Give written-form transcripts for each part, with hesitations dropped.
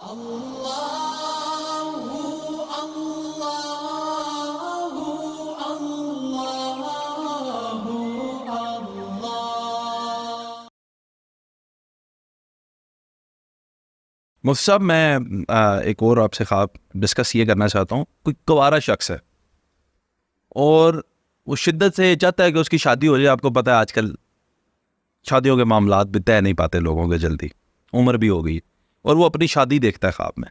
مفتی صاحب، میں ایک اور آپ سے خواب ڈسکس یہ کرنا چاہتا ہوں. کوئی گوارا شخص ہے اور وہ شدت سے چاہتا ہے کہ اس کی شادی ہو جائے. آپ کو پتہ ہے آج کل شادیوں کے معاملات بھی طے نہیں پاتے لوگوں کے جلدی، عمر بھی ہو گئی، اور وہ اپنی شادی دیکھتا ہے خواب میں.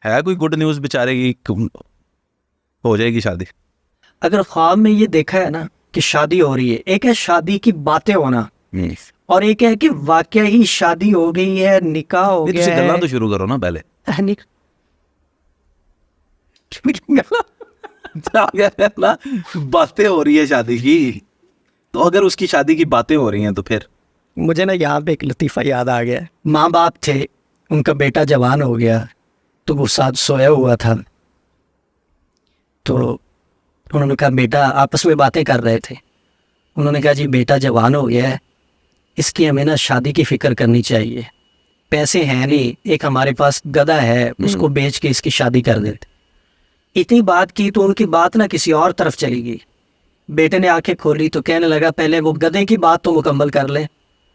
ہے کوئی گڈ نیوز بیچارے کی ہو جائے گی شادی؟ اگر خواب میں یہ دیکھا ہے نا کہ شادی ہو رہی ہے، ایک ہے شادی کی باتیں ہونا اور ایک ہے کہ واقعہ ہی شادی ہو گئی ہے، نکاح ہو گیا ہے. گلا تو شروع کرو نا پہلے. باتیں ہو رہی ہے شادی کی، تو اگر اس کی شادی کی باتیں ہو رہی ہیں تو پھر مجھے نا یہاں پہ ایک لطیفہ یاد آ گیا. ماں باپ تھے، ان کا بیٹا جوان ہو گیا تو وہ ساتھ سویا ہوا تھا. تو انہوں نے کہا، بیٹا، آپس میں باتیں کر رہے تھے، انہوں نے کہا جی بیٹا جوان ہو گیا ہے، اس کی ہمیں نا شادی کی فکر کرنی چاہیے. پیسے ہیں نہیں، ایک ہمارے پاس گدھا ہے، اس کو بیچ کے اس کی شادی کر دیتے. اتنی بات کی تو ان کی بات نا کسی اور طرف چلی گئی. بیٹے نے آنکھیں کھولی تو کہنے لگا، پہلے وہ گدھے کی بات تو مکمل کر لیں،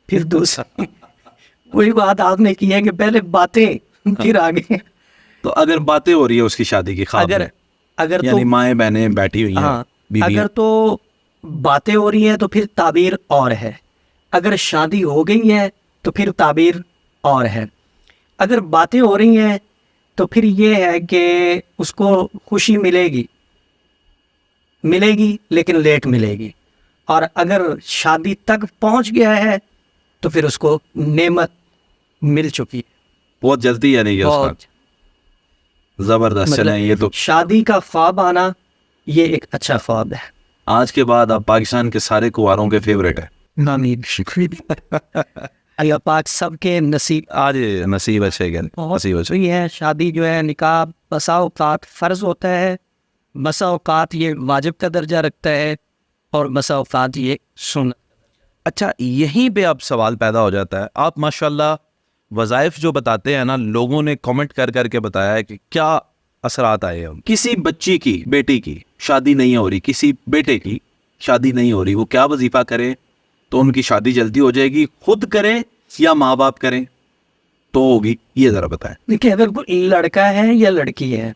پھر دوسری. وہی بات آپ نے کی ہے کہ پہلے باتیں پھر آگے. تو اگر باتیں ہو رہی ہے اس کی شادی کی خواب میں، اگر یعنی مائیں بہنیں بیٹھی ہوئی ہیں، اگر تو باتیں ہو رہی ہیں تو پھر تعبیر اور ہے. اگر شادی ہو گئی ہے تو پھر تعبیر اور ہے. اگر باتیں ہو رہی ہیں تو پھر یہ ہے کہ اس کو خوشی ملے گی لیکن لیٹ ملے گی. اور اگر شادی تک پہنچ گیا ہے تو پھر اس کو نعمت مل چکی ہے بہت جلدی. یعنی کہ اس کا زبردست ہے. یہ تو شادی کا خواب آنا یہ ایک اچھا خواب ہے. آج کے بعد آپ پاکستان کے سارے کنواروں کے فیوریٹ ہے. اللہ پاک سب کے نصیب آج نصیب اچھے گئے. نصیب اچھے ہے. شادی جو ہے، نکاح بسا اوقات فرض ہوتا ہے، بسا اوقات یہ واجب کا درجہ رکھتا ہے، اور بسا اوقات یہ سنت. اچھا، یہیں پہ اب سوال پیدا ہو جاتا ہے. آپ ماشاءاللہ وظائف جو بتاتے ہیں نا، لوگوں نے کامنٹ کر کر کے بتایا ہے کہ کیا اثرات آئے ہیں. کسی بچی کی، بیٹی کی شادی نہیں ہو رہی، کسی بیٹے کی شادی نہیں ہو رہی، وہ کیا وظیفہ کرے تو ان کی شادی جلدی ہو جائے گی؟ خود کریں یا ماں باپ کریں تو ہوگی؟ یہ ذرا بتائیں. دیکھیں، اگر کوئی لڑکا ہے یا لڑکی ہے،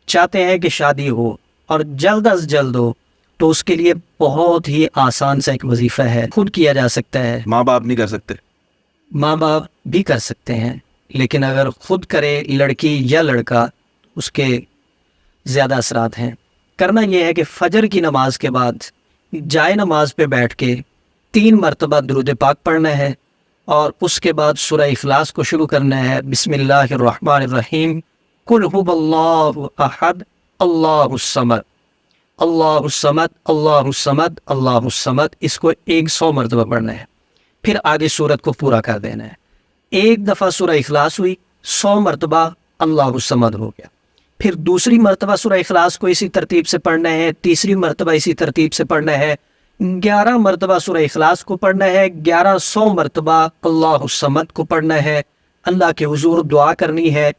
چاہتے ہیں کہ شادی ہو اور جلد از جلد ہو، تو اس کے لیے بہت ہی آسان سا ایک وظیفہ ہے، خود کیا جا سکتا ہے. ماں باپ نہیں کر سکتے؟ ماں باپ بھی کر سکتے ہیں، لیکن اگر خود کرے لڑکی یا لڑکا، اس کے زیادہ اثرات ہیں. کرنا یہ ہے کہ فجر کی نماز کے بعد جائے نماز پہ بیٹھ کے 3 مرتبہ درود پاک پڑھنا ہے، اور اس کے بعد سورہ اخلاص کو شروع کرنا ہے. بسم اللہ الرحمن الرحیم، قل هو اللہ احد اللہ الصمد اللہ الصمد اللہ الصمد اللہ الصمد. اس کو 100 مرتبہ پڑھنا ہے، پھر آگے سورت کو پورا کر دینا ہے. ایک دفعہ سورہ اخلاص ہوئی، 100 مرتبہ اللہ الصمد ہو گیا. پھر دوسری مرتبہ سورہ اخلاص کو اسی ترتیب سے پڑھنا ہے، تیسری مرتبہ اسی ترتیب سے پڑھنا ہے، 11 مرتبہ سورہ اخلاص کو پڑھنا ہے، 1100 مرتبہ اللہ الصمد کو پڑھنا ہے. اللہ کے حضور دعا کرنی ہے.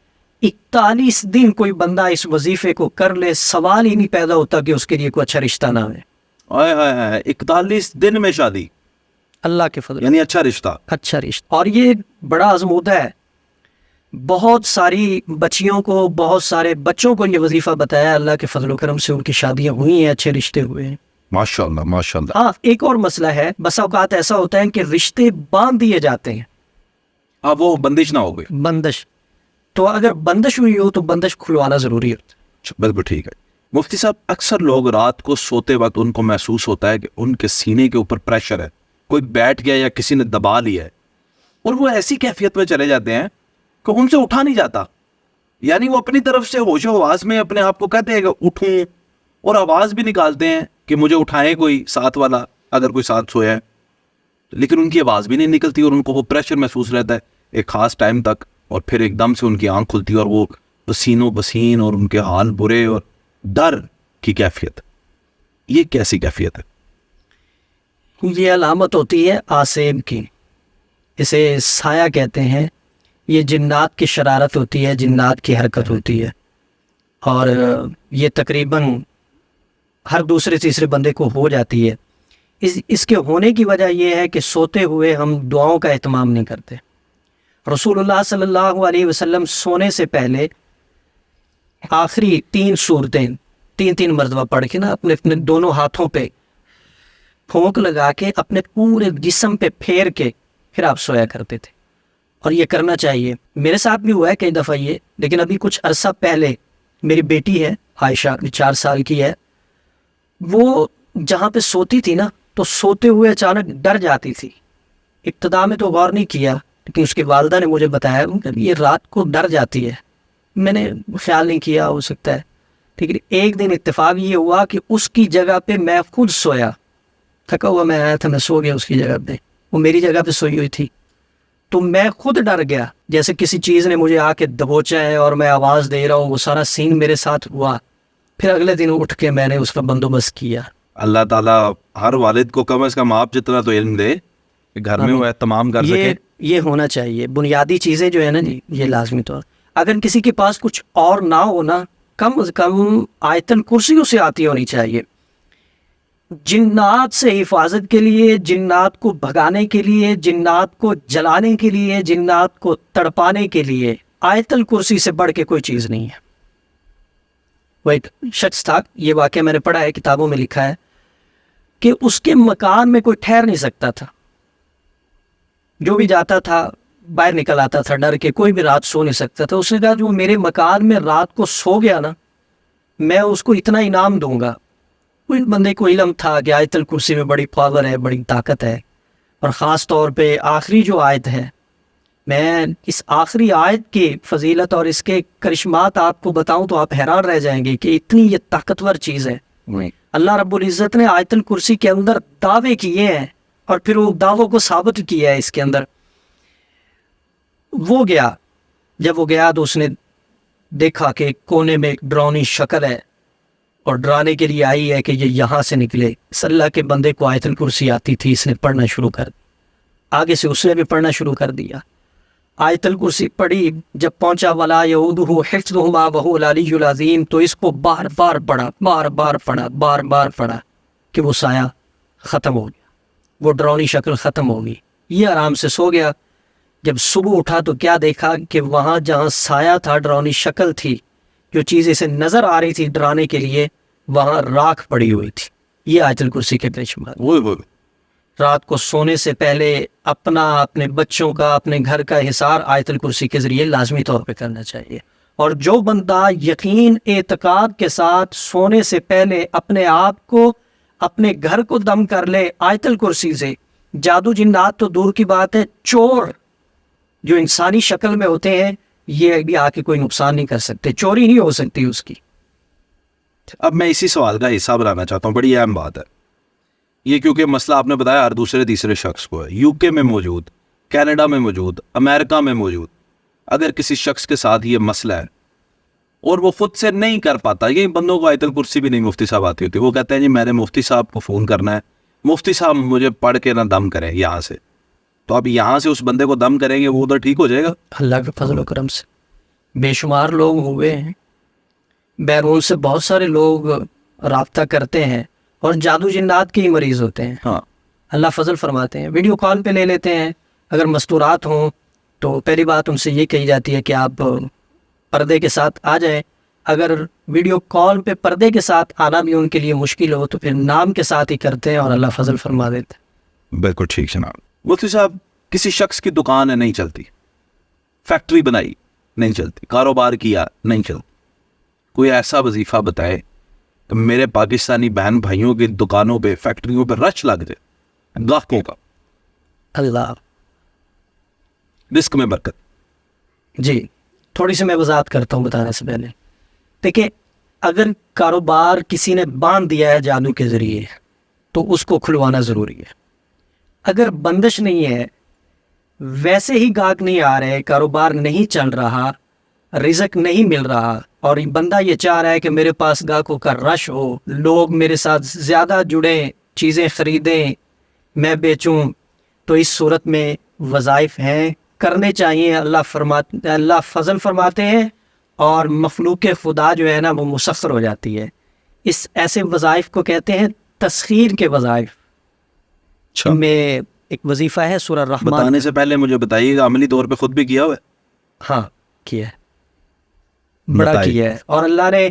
41 دن کوئی بندہ اس وظیفے کو کر لے، سوال ہی نہیں پیدا ہوتا کہ اس کے لیے کوئی اچھا رشتہ نہ ہے. 41 دن میں شادی؟ اللہ کے فضل، یعنی اچھا رشتہ. اچھا رشتہ. اور یہ بڑا آزمودہ ہے. بہت ساری بچیوں کو، بہت سارے بچوں کو یہ وظیفہ بتایا. اللہ کے فضل و کرم سے ان کی شادیاں ہوئی ہیں، اچھے رشتے ہوئے ہیں. ماشاءاللہ ماشاءاللہ. ہاں، ایک اور مسئلہ ہے، بس اوقات ایسا ہوتا ہے کہ رشتے باندھ دیے جاتے ہیں. اب وہ بندش نہ ہو گئی. بندش، تو اگر بندش ہوئی ہو تو بندش کھلوانا ضروری ہوتا ہے. بالکل ٹھیک ہے. مفتی صاحب، اکثر لوگ رات کو سوتے وقت ان کو محسوس ہوتا ہے کہ ان کے سینے کے اوپر پریشر ہے، کوئی بیٹھ گیا یا کسی نے دبا لیا ہے، اور وہ ایسی کیفیت میں چلے جاتے ہیں کہ ان سے اٹھا نہیں جاتا. یعنی وہ اپنی طرف سے ہوش و آواز میں اپنے آپ کو کہتے ہیں کہ اٹھوں، اور آواز بھی نکالتے ہیں کہ مجھے اٹھائیں کوئی ساتھ والا، اگر کوئی ساتھ سویا ہے، لیکن ان کی آواز بھی نہیں نکلتی، اور ان کو وہ پریشر محسوس رہتا ہے ایک خاص ٹائم تک، اور پھر ایک دم سے ان کی آنکھ کھلتی ہے اور وہ پسینوں پسین اور ان کے حال برے اور ڈر کی کیفیت. یہ کیسی کیفیت ہے؟ یہ علامت ہوتی ہے آسیب کی، اسے سایہ کہتے ہیں. یہ جنات کی شرارت ہوتی ہے، جنات کی حرکت ہوتی ہے، اور یہ تقریباً ہر دوسرے تیسرے بندے کو ہو جاتی ہے۔ اس کے ہونے کی وجہ یہ ہے کہ سوتے ہوئے ہم دعاؤں کا اہتمام نہیں کرتے۔ رسول اللہ صلی اللہ علیہ وسلم سونے سے پہلے آخری 3 سورتیں 3 مرتبہ پڑھ کے نا اپنے دونوں ہاتھوں پہ پھونک لگا کے اپنے پورے جسم پہ پھیر کے پھر آپ سویا کرتے تھے، اور یہ کرنا چاہیے۔ میرے ساتھ بھی ہوا ہے کئی دفعہ یہ، لیکن ابھی کچھ عرصہ پہلے میری بیٹی ہے عائشہ، 4 سال کی ہے، وہ جہاں پہ سوتی تھی نا تو سوتے ہوئے اچانک ڈر جاتی تھی۔ ابتدا میں تو غور نہیں کیا، لیکن اس کی والدہ نے مجھے بتایا کہ یہ رات کو ڈر جاتی ہے۔ میں نے خیال نہیں کیا، ہو سکتا ہے، ٹھیک ہے۔ ایک دن اتفاق یہ ہوا کہ اس کی جگہ پہ میں خود سویا، تھکا ہوا میں آیا تھا، میں سو گیا اس کی جگہ پہ، وہ میری جگہ پہ سوئی ہوئی تھی، تو میں خود ڈر گیا جیسے کسی چیز نے مجھے آ کے دبوچا ہے اور میں آواز دے رہا ہوں۔ وہ سارا سین میرے ساتھ ہوا۔ پھر اگلے دن اٹھ کے میں نے اس کا بندوبست کیا۔ اللہ تعالیٰ ہر والد کو کم از کم آپ جتنا تو علم دے کہ گھر میں وہ اہتمام کر سکے۔ یہ ہونا چاہیے، بنیادی چیزیں جو ہے نا جی، یہ لازمی طور، اگر کسی کے پاس کچھ اور نہ ہونا، کم از کم آیت الکرسی اسے آتی ہونی چاہیے۔ جنات سے حفاظت کے لیے، جنات کو بھگانے کے لیے، جنات کو جلانے کے لیے، جنات کو تڑپانے کے لیے آیت الکرسی سے بڑھ کے کوئی چیز نہیں ہے۔ وہ ایک شخص تھا، یہ واقعہ میں نے پڑھا ہے، کتابوں میں لکھا ہے کہ اس کے مکان میں کوئی ٹھہر نہیں سکتا تھا، جو بھی جاتا تھا باہر نکل آتا تھا ڈر کے، کوئی بھی رات سو نہیں سکتا تھا۔ اس نے کہا جو میرے مکان میں رات کو سو گیا نا، میں اس کو اتنا انعام دوں گا۔ کوئی بندے کو علم تھا کہ آیت الکرسی میں بڑی پاور ہے، بڑی طاقت ہے، اور خاص طور پہ آخری جو آیت ہے، میں اس آخری آیت کی فضیلت اور اس کے کرشمات آپ کو بتاؤں تو آپ حیران رہ جائیں گے کہ اتنی یہ طاقتور چیز ہے۔ اللہ رب العزت نے آیت الکرسی کے اندر دعوے کیے ہیں، اور پھر وہ دعووں کو ثابت کیا ہے اس کے اندر۔ وہ گیا، جب وہ گیا تو اس نے دیکھا کہ کونے میں ایک ڈراؤنی شکل ہے، اور ڈرانے کے لیے آئی ہے کہ یہ یہاں سے نکلے۔ اس اللہ کے بندے کو آیت الکرسی آتی تھی، اس نے پڑھنا شروع کر دیا، آگے سے اس نے بھی پڑھنا شروع کر دیا۔ آیت الکرسی پڑھی، جب پہنچا وَلَا يَؤُودُهُ حِفْظُهُمَا وَهُوَ الْعَلِيُّ الْعَظِيمُ، تو اس کو بار بار پڑھا کہ وہ سایہ ختم ہو گیا، وہ ڈراؤنی شکل ختم ہو گئی، یہ آرام سے سو گیا۔ جب صبح اٹھا تو کیا دیکھا کہ وہاں جہاں سایہ تھا، ڈراؤنی شکل تھی، جو چیز اسے نظر آ رہی تھی ڈرانے کے لیے، وہاں راکھ پڑی ہوئی تھی۔ یہ آیت الکرسی کے کرشمات۔ رات کو سونے سے پہلے اپنا، اپنے بچوں کا، اپنے گھر کا حصار آیت الکرسی کے ذریعے لازمی طور پہ کرنا چاہیے۔ اور جو بندہ یقین اعتقاد کے ساتھ سونے سے پہلے اپنے آپ کو، اپنے گھر کو دم کر لے آیت الکرسی سے، جادو جنات تو دور کی بات ہے، چور جو انسانی شکل میں ہوتے ہیں، یہ بھی آ کے کوئی نقصان نہیں کر سکتے، چوری نہیں ہو سکتی اس کی۔ اب میں اسی سوال کا حصہ بنانا چاہتا ہوں، بڑی اہم بات ہے یہ، کیونکہ مسئلہ آپ نے بتایا ہر دوسرے تیسرے شخص کو ہے، یو کے میں موجود، کینیڈا میں موجود، امریکہ میں موجود۔ اگر کسی شخص کے ساتھ یہ مسئلہ ہے اور وہ خود سے نہیں کر پاتا، یہ بندوں کو آیت الکرسی بھی نہیں مفتی صاحب آتی ہوتی، وہ کہتے ہیں جی میں نے مفتی صاحب کو فون کرنا ہے، مفتی صاحب مجھے پڑھ کے نہ دم کریں یہاں سے، تو اب یہاں سے اس بندے کو دم کریں گے، وہ ادھر ٹھیک ہو جائے گا؟ اللہ کے فضل و کرم سے بے شمار لوگ ہوئے ہیں، بیرون سے بہت سارے لوگ رابطہ کرتے ہیں، اور جادو جنات کے ہی مریض ہوتے ہیں۔ ہاں، اللہ فضل فرماتے ہیں، ویڈیو کال پہ لے لیتے ہیں، اگر مستورات ہوں تو پہلی بات ان سے یہ کہی جاتی ہے کہ آپ پردے کے ساتھ آ جائیں۔ اگر ویڈیو کال پہ پردے کے ساتھ آنا بھی ان کے لیے مشکل ہو تو پھر نام کے ساتھ ہی کرتے ہیں، اور اللہ فضل فرما دیتے ہیں۔ بالکل ٹھیک جناب۔ مفتی صاحب، کسی شخص کی دکان ہے نہیں چلتی، فیکٹری بنائی نہیں چلتی، کاروبار کیا نہیں چلتی، کوئی ایسا وظیفہ بتائے کہ میرے پاکستانی بہن بھائیوں کی دکانوں پہ، فیکٹریوں پہ رش لگ جائے، گاہکوں کا، اللہ رزق میں برکت۔ جی، تھوڑی سی میں وضاحت کرتا ہوں بتانے سے پہلے۔ دیکھیں، اگر کاروبار کسی نے باندھ دیا ہے جادو کے ذریعے تو اس کو کھلوانا ضروری ہے۔ اگر بندش نہیں ہے، ویسے ہی گاہک نہیں آ رہے، کاروبار نہیں چل رہا، رزق نہیں مل رہا، اور بندہ یہ چاہ رہا ہے کہ میرے پاس گاہکوں کا رش ہو، لوگ میرے ساتھ زیادہ جڑیں، چیزیں خریدیں، میں بیچوں، تو اس صورت میں وظائف ہیں، کرنے چاہیے اللہ فضل فرماتے ہیں، اور مخلوق خدا جو ہے نا وہ مسخر ہو جاتی ہے. اس ایسے وظائف کو کہتے ہیں تسخیر کے وظائف. اچھا، میں ایک وظیفہ ہے سورہ الرحمن. بتانے سے پہلے مجھے بتائیے گا عملی طور پہ خود بھی کیا ہوا ہے؟ ہاں کیا ہے، بڑا بتائیے. کیا ہے، اور اللہ نے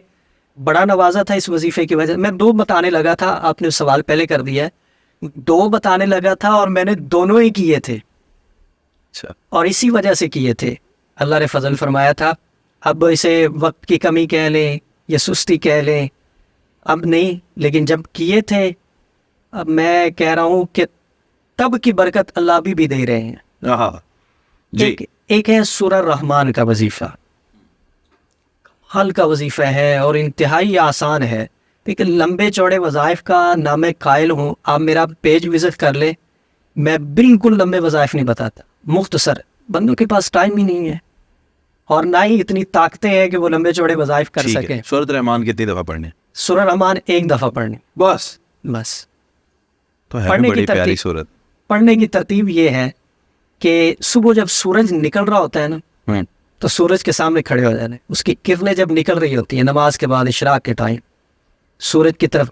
بڑا نوازا تھا اس وظیفے کی وجہ سے. میں 2 بتانے لگا تھا، آپ نے سوال پہلے کر دیا ہے. 2 بتانے لگا تھا اور میں نے دونوں ہی کیے تھے، اچھا، اور اسی وجہ سے کیے تھے. اللہ نے فضل فرمایا تھا. اب اسے وقت کی کمی کہہ لیں یا سستی کہہ لیں، اب نہیں، لیکن جب کیے تھے اب میں کہہ رہا ہوں کہ تب کی برکت اللہ بھی دے رہے ہیں. ہاں جی، ایک ہے سورہ الرحمن کا وظیفہ، حل کا وظیفہ ہے اور انتہائی آسان ہے. لیکن لمبے چوڑے وظائف کا نہ میں قائل ہوں. آپ میرا پیج وزٹ کر لیں، میں بالکل لمبے وظائف نہیں بتاتا، مختصر. بندوں کے پاس ٹائم ہی نہیں ہے، اور نہ ہی اتنی طاقتیں ہیں کہ وہ لمبے چوڑے وظائف کر سکیں. سورۃ رحمان کتنی دفعہ پڑھنے؟ سورہ رحمان 1 دفعہ پڑھنی بس. بس. تو ہے پڑھنے کی بڑی پیاری ترتیب صورت. پڑھنے کی ترتیب یہ ہے کہ صبح جب سورج نکل رہا ہوتا ہے نا، تو سورج کے سامنے کھڑے ہو جانا ہے. اس کی کرنیں جب نکل رہی ہوتی ہیں نماز کے بعد اشراق کے ٹائم، سورج کی طرف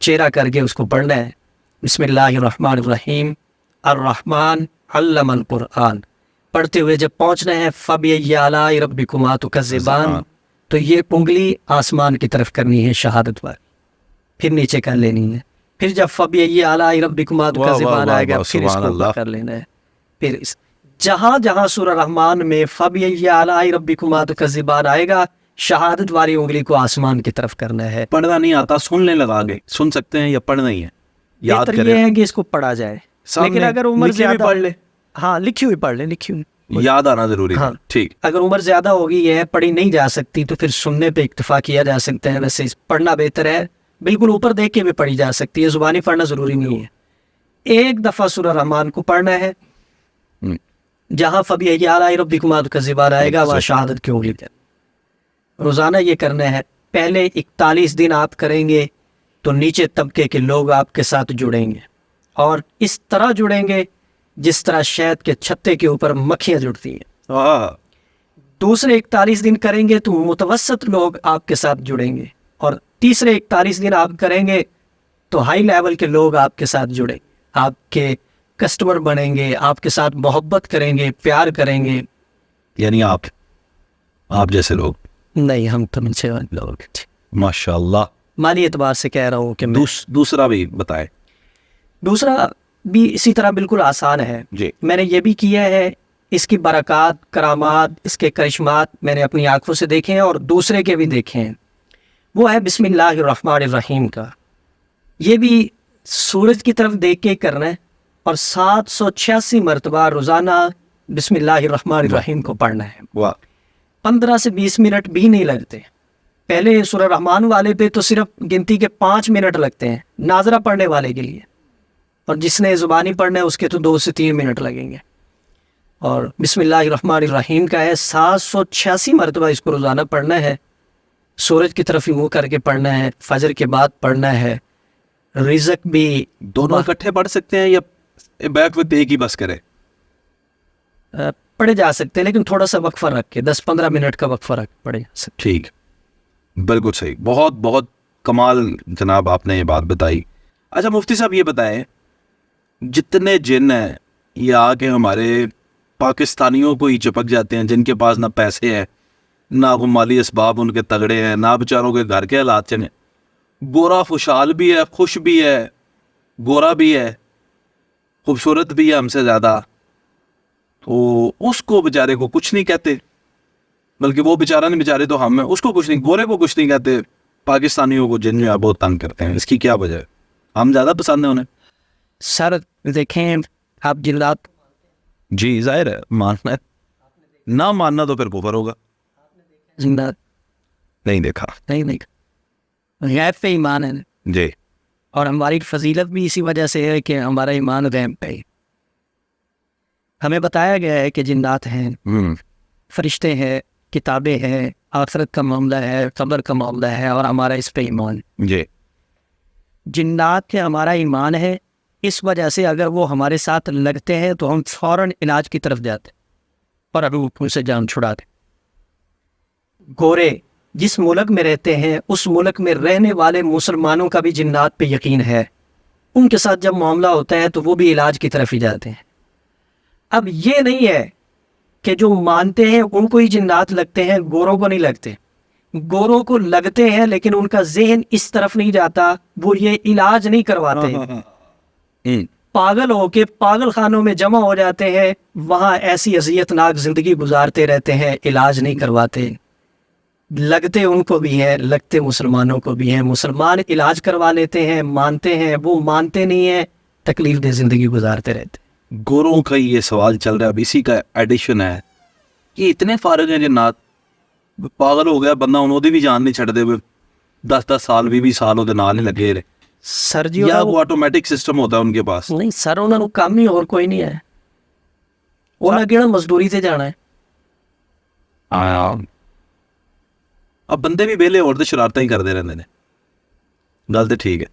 چہرہ کر کے اس کو پڑھنا ہے. بسم اللہ الرحمن الرحیم، الرحمن علم القرآن. پڑھتے ہوئے جب پہنچنا ہے فَبِأَيِّ آلَاءِ رَبِّكُمَا تُكَذِّبَانِ، تو یہ انگلی آسمان کی طرف کرنی ہے شہادت پر، پھر نیچے کر لینی ہے. پھر جب فَبِأَيِّ آلَاءِ رَبِّكُمَا تُكَذِّبَانِ آئے گا، پھر اس کو اوپر کر لینا ہے. پھر جہاں جہاں سورہ رحمان میں فَبِأَيِّ آلَاءِ رَبِّكُمَا تُكَذِّبَانِ آئے گا، شہادت والی انگلی کو آسمان کی طرف کرنا ہے. پڑھنا نہیں آتا، سننے لگا گے، سن سکتے ہیں یا پڑھنا ہی ہے؟ یاد بہتر کریں، یہ ہے کہ اس کو پڑھا جائے. لیکن اگر عمر لکھی ہوئی زیادہ، پڑھ لے، ہاں لکھی ہوئی پڑھ لیں، لکھی ہوئی. یاد آنا ضروری ہے. ہاں. ٹھیک. اگر عمر زیادہ ہو گئی ہے، پڑھی نہیں جا سکتی، تو پھر سننے پہ اکتفا کیا جا سکتا ہے. ویسے پڑھنا بہتر ہے، بالکل اوپر دیکھ کے بھی پڑھی جا سکتی ہے، زبانی پڑھنا ضروری نہیں ہے. 1 دفعہ سورہ رحمان کو پڑھنا ہے، جہاں فَبِأَيِّ آلَاءِ رَبِّكُمَا تُكَذِّبَانِ آئے گا وہاں شہادت کی انگلی پر. روزانہ یہ کرنا ہے. پہلے 41 دن آپ کریں گے تو نیچے طبقے کے لوگ آپ کے ساتھ جڑیں گے، اور اس طرح جڑیں گے جس طرح شہد کے چھتے کے اوپر مکھیاں جڑتی ہیں. دوسرے 41 دن کریں گے تو متوسط لوگ آپ کے ساتھ جڑیں گے، اور تیسرے 41 دن آپ کریں گے تو ہائی لیول کے لوگ آپ کے ساتھ جڑیں، آپ کے کسٹمر بنیں گے، آپ کے ساتھ محبت کریں گے، پیار کریں گے. یعنی آپ جیسے لوگ. نہیں، ہم تو نیچے والے لوگ. ماشاء اللہ. مالی اعتبار سے کہہ رہا ہوں کہ دوسرا بھی بتائیں. دوسرا بھی اسی طرح بالکل آسان ہے. جی. میں نے یہ بھی کیا ہے، اس کی برکات، کرامات، اس کے کرشمات میں نے اپنی آنکھوں سے دیکھے ہیں اور دوسرے کے بھی دیکھے ہیں. وہ ہے بسم اللہ الرحمن الرحیم کا. یہ بھی سورج کی طرف دیکھ کے کرنا ہے، اور 786 مرتبہ روزانہ بسم اللہ الرحمن الرحیم کو پڑھنا ہے. واہ. 15 سے 20 منٹ بھی نہیں لگتے. پہلے سورہ رحمان والے پہ تو صرف گنتی کے 5 منٹ لگتے ہیں ناظرہ پڑھنے والے کے لیے، اور جس نے زبانی پڑھنا ہے اس کے تو 2 سے 3 منٹ لگیں گے. اور بسم اللہ الرحمن الرحیم کا ہے 786 مرتبہ اس کو روزانہ پڑھنا ہے. سورج کی طرف منہ کر کے پڑھنا ہے، فجر کے بعد پڑھنا ہے. رزق بھی دونوں اکٹھے پڑھ سکتے ہیں یا بیک وقت ایک ہی بس کرے؟ پڑھے جا سکتے ہیں، لیکن تھوڑا سا وقفہ رکھ کے 10-15 منٹ کا وقفہ رکھ پڑھے جا سکتے. ٹھیک، بالکل صحیح. بہت بہت کمال جناب آپ نے یہ بات بتائی. اچھا مفتی صاحب یہ بتائیں، جتنے جن ہیں یہ آ کے ہمارے پاکستانیوں کو ہی چپک جاتے ہیں، جن کے پاس نہ پیسے ہیں، نہ مالی اسباب ان کے تگڑے ہیں، نہ بیچاروں کے گھر کے حالات چلے. گورا خوشحال بھی ہے، خوش بھی ہے، گورا بھی ہے، خوبصورت بھی ہے ہم سے زیادہ، تو اس کو بیچارے کو کچھ نہیں کہتے، بلکہ وہ بیچارہ نہیں، بیچارے تو ہم ہیں، اس کو کچھ نہیں، گورے کو کچھ نہیں کہتے. پاکستانیوں کو جن جو ہے بہت تنگ کرتے ہیں. اس کی کیا وجہ ہے؟ ہم زیادہ پسند ہیں انہیں. سر دیکھیں، آپ جنات، جی ظاہر ہے ماننا ہے، نہ ماننا تو پھر کفر ہوگا. جنات نہیں دیکھا. نہیں غیب پہ ایمان ہے، جی. اور ہماری فضیلت بھی اسی وجہ سے ہے کہ ہمارا ایمان غیب پہ ہے. ہمیں بتایا گیا ہے کہ جنات ہیں، فرشتے ہیں، کتابیں ہیں، آخرت کا معاملہ ہے، قبر کا معاملہ ہے، اور ہمارا اس پہ ایمان. جی. جنات پہ ہمارا ایمان ہے، اس وجہ سے اگر وہ ہمارے ساتھ لگتے ہیں تو ہم فوراً علاج کی طرف جاتے ہیں. اور ابھی وہ ان سے جان چھڑا دیں. گورے جس ملک میں رہتے ہیں اس ملک میں رہنے والے مسلمانوں کا بھی جنات پہ یقین ہے. ان کے ساتھ جب معاملہ ہوتا ہے تو وہ بھی علاج کی طرف ہی جاتے ہیں. اب یہ نہیں ہے کہ جو مانتے ہیں ان کو ہی جنات لگتے ہیں, گوروں کو نہیں لگتے. گوروں کو لگتے ہیں لیکن ان کا ذہن اس طرف نہیں جاتا, وہ یہ علاج نہیں کرواتے. پاگل ہو کے پاگل خانوں میں جمع ہو جاتے ہیں, وہاں ایسی اذیت ناک زندگی گزارتے رہتے ہیں, علاج نہیں کرواتے. لگتے ان کو بھی ہیں, لگتے مسلمانوں کو بھی ہیں. مسلمان علاج کروا لیتے ہیں, مانتے ہیں, وہ مانتے نہیں ہیں, تکلیف دہ زندگی گزارتے رہتے. گوروں کا یہ سوال چل رہا ہے, اب اسی کا ایڈیشن ہے. یہ اتنے فارغ ہیں جنات, پاگل ہو گیا بندہ, انہوں نے بھی جان نہیں چھڑ دے ہوئے 10 سال 20 سال وہ نال نہیں لگے رہے. سر جی یا وہ آٹومیٹک سسٹم ہوتا ہے ان کے پاس؟ نہیں سر, انہوں نے کام ہی اور کوئی نہیں ہے. انہیں کہنا مزدوری سے جانا ہے. اب بندے بھی ویلے اور شرارتیں ہی کرتے رہتے ہیں. گل تو ٹھیک ہے.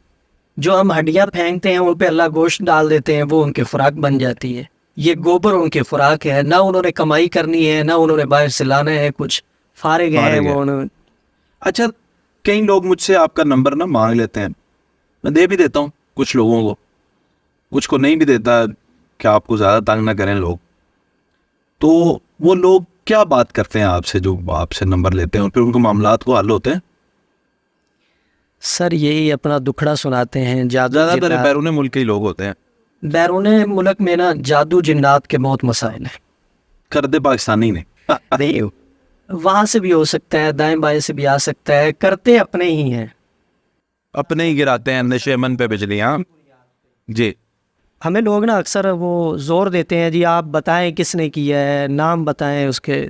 جو ہم ہڈیاں پھینکتے ہیں ان پہ اللہ گوشت ڈال دیتے ہیں, وہ ان کی خوراک بن جاتی ہے. یہ گوبر ان کی خوراک ہے. نہ انہوں نے کمائی کرنی ہے, نہ انہوں نے باہر سے لانا ہے کچھ, فارغ ہیں وہ. انہوں اچھا, کئی لوگ مجھ سے آپ کا نمبر نہ مانگ لیتے ہیں, میں دے بھی دیتا ہوں کچھ لوگوں کو, کچھ کو نہیں بھی دیتا کہ آپ کو زیادہ تنگ نہ کریں لوگ. تو وہ لوگ کیا بات کرتے ہیں آپ سے جو آپ سے نمبر لیتے ہیں اور پھر ان کو معاملات کو حل ہوتے ہیں؟ سر یہی اپنا دکھڑا سناتے ہیں. زیادہ تر بیرون ملک کے لوگ ہوتے ہیں. بیرون ملک میں نا جادو جنات کے بہت مسائل ہیں. کرتے پاکستانی نے وہاں سے بھی ہو سکتا ہے, دائیں بائیں سے بھی آ سکتا ہے, کرتے اپنے ہی ہیں. اپنے ہی گراتے ہیں نشے من پہ بجلی. ہاں جی. ہمیں لوگ نا اکثر وہ زور دیتے ہیں, جی آپ بتائیں کس نے کیا ہے, نام بتائیں اس کے.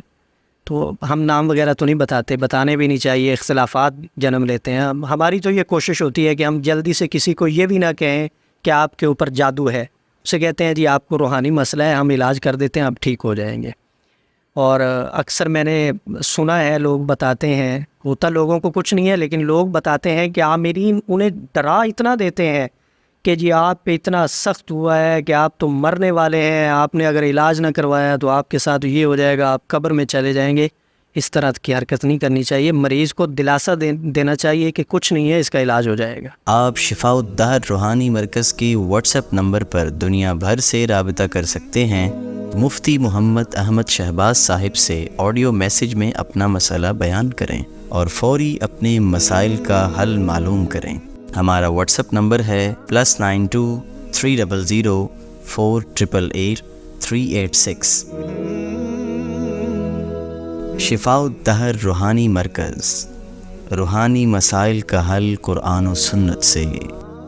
تو ہم نام وغیرہ تو نہیں بتاتے, بتانے بھی نہیں چاہیے, اختلافات جنم لیتے ہیں. ہماری تو یہ کوشش ہوتی ہے کہ ہم جلدی سے کسی کو یہ بھی نہ کہیں کہ آپ کے اوپر جادو ہے. اسے کہتے ہیں جی آپ کو روحانی مسئلہ ہے, ہم علاج کر دیتے ہیں, آپ ٹھیک ہو جائیں گے. اور اکثر میں نے سنا ہے لوگ بتاتے ہیں, ہوتا لوگوں کو کچھ نہیں ہے لیکن لوگ بتاتے ہیں کہ عامرین انہیں ڈرا اتنا دیتے ہیں کہ جی آپ پہ اتنا سخت ہوا ہے کہ آپ تو مرنے والے ہیں, آپ نے اگر علاج نہ کروایا تو آپ کے ساتھ یہ ہو جائے گا, آپ قبر میں چلے جائیں گے. اس طرح کی حرکت نہیں کرنی چاہیے. مریض کو دلاسا دینا چاہیے کہ کچھ نہیں ہے, اس کا علاج ہو جائے گا. آپ شفاء الدہر روحانی مرکز کی واٹس ایپ نمبر پر دنیا بھر سے رابطہ کر سکتے ہیں. مفتی محمد احمد شہباز صاحب سے آڈیو میسج میں اپنا مسئلہ بیان کریں اور فوری اپنے مسائل کا حل معلوم کریں. ہمارا واٹس ایپ نمبر ہے +92 300 488 386. شفاء الدہر روحانی مرکز, روحانی مسائل کا حل قرآن و سنت سے.